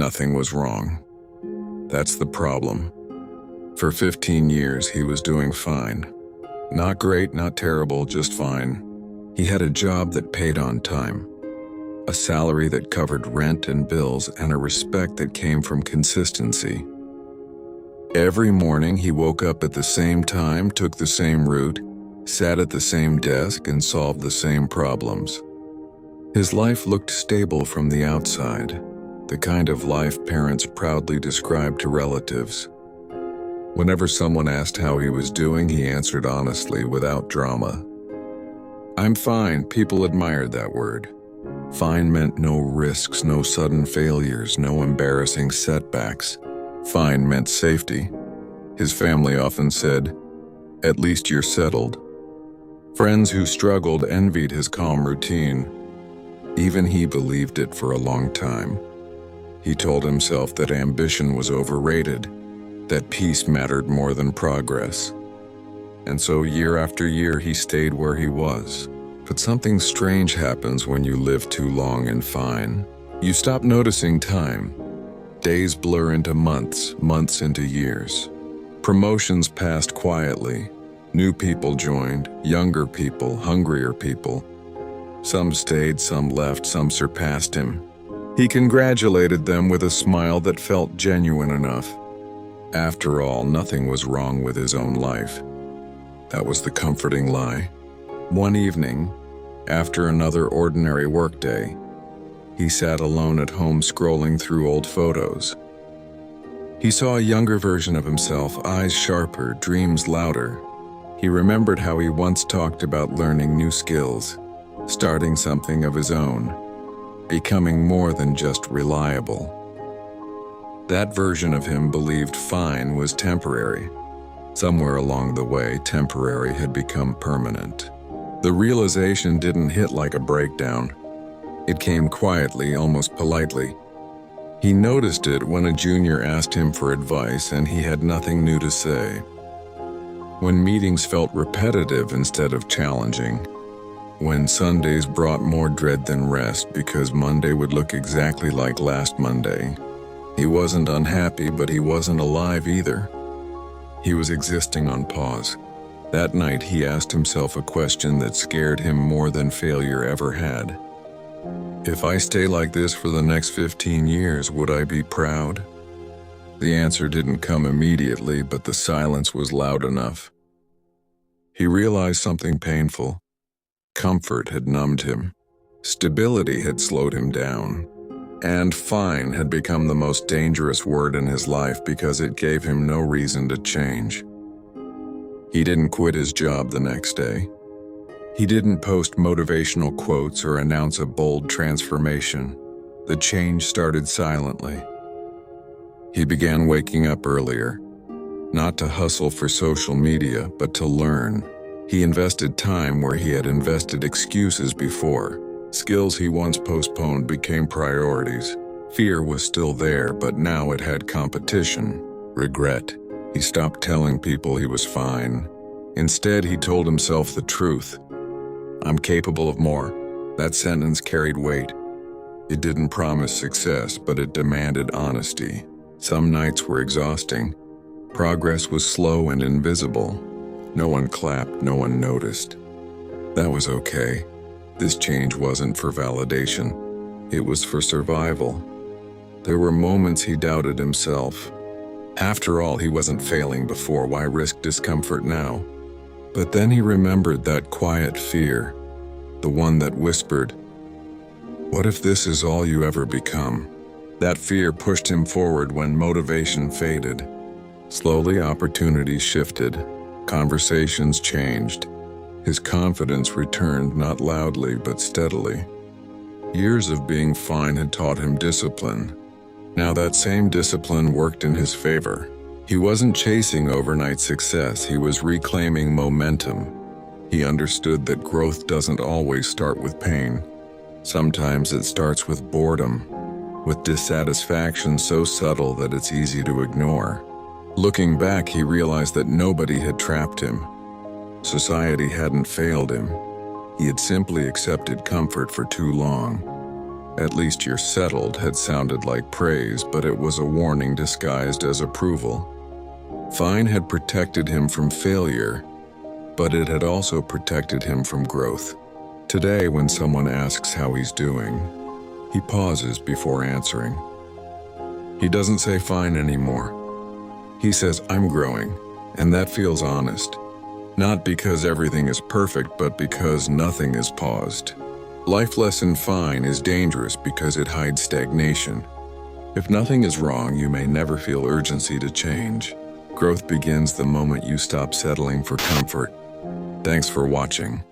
nothing was wrong. That's the problem. For 15 years, he was doing fine. Not great, not terrible, just fine. He had a job that paid on time, a salary that covered rent and bills, and a respect that came from consistency. Every morning, he woke up at the same time, took the same route, sat at the same desk, and solved the same problems. His life looked stable from the outside, the kind of life parents proudly describe to relatives. Whenever someone asked how he was doing, he answered honestly, without drama. "I'm fine." People admired that word. Fine meant no risks, no sudden failures, no embarrassing setbacks. Fine meant safety. His family often said, "At least you're settled." Friends who struggled envied his calm routine. Even he believed it for a long time. He told himself that ambition was overrated, that peace mattered more than progress. And so year after year he stayed where he was. But something strange happens when you live too long and fine. You stop noticing time. Days blur into months, months into years. Promotions passed quietly. New people joined, younger people, hungrier people. Some stayed, some left, some surpassed him. He congratulated them with a smile that felt genuine enough. After all, nothing was wrong with his own life. That was the comforting lie. One evening, after another ordinary workday, he sat alone at home scrolling through old photos. He saw a younger version of himself, eyes sharper, dreams louder. He remembered how he once talked about learning new skills, starting something of his own, becoming more than just reliable. That version of him believed fine was temporary. Somewhere along the way, temporary had become permanent. The realization didn't hit like a breakdown. It came quietly, almost politely. He noticed it when a junior asked him for advice and he had nothing new to say. When meetings felt repetitive instead of challenging. When Sundays brought more dread than rest because Monday would look exactly like last Monday. He wasn't unhappy, but he wasn't alive either. He was existing on pause. That night, he asked himself a question that scared him more than failure ever had. If I stay like this for the next 15 years, would I be proud? The answer didn't come immediately, but the silence was loud enough. He realized something painful. Comfort had numbed him. Stability had slowed him down. And fine had become the most dangerous word in his life because it gave him no reason to change. He didn't quit his job the next day. He didn't post motivational quotes or announce a bold transformation. The change started silently. He began waking up earlier, not to hustle for social media, but to learn. He invested time where he had invested excuses before. Skills he once postponed became priorities. Fear was still there, but now it had competition. Regret. He stopped telling people he was fine. Instead, he told himself the truth. "I'm capable of more." That sentence carried weight. It didn't promise success, but it demanded honesty. Some nights were exhausting. Progress was slow and invisible. No one clapped, no one noticed. That was okay. This change wasn't for validation. It was for survival. There were moments he doubted himself. After all, he wasn't failing before. Why risk discomfort now? But then he remembered that quiet fear, the one that whispered, "What if this is all you ever become?" That fear pushed him forward when motivation faded. Slowly, opportunities shifted. Conversations changed. His confidence returned, not loudly but steadily. Years of being fine had taught him discipline. Now that same discipline worked in his favor. He wasn't chasing overnight success, he was reclaiming momentum. He understood that growth doesn't always start with pain. Sometimes it starts with boredom, with dissatisfaction so subtle that it's easy to ignore. Looking back, he realized that nobody had trapped him. Society hadn't failed him. He had simply accepted comfort for too long. "At least you're settled" had sounded like praise, but it was a warning disguised as approval. Fine had protected him from failure, but it had also protected him from growth. Today, when someone asks how he's doing, he pauses before answering. He doesn't say fine anymore. He says, "I'm growing," and that feels honest. Not because everything is perfect, but because nothing is paused. Life lesson fine is dangerous because it hides stagnation. If nothing is wrong, you may never feel urgency to change. Growth begins the moment you stop settling for comfort. Thanks for watching.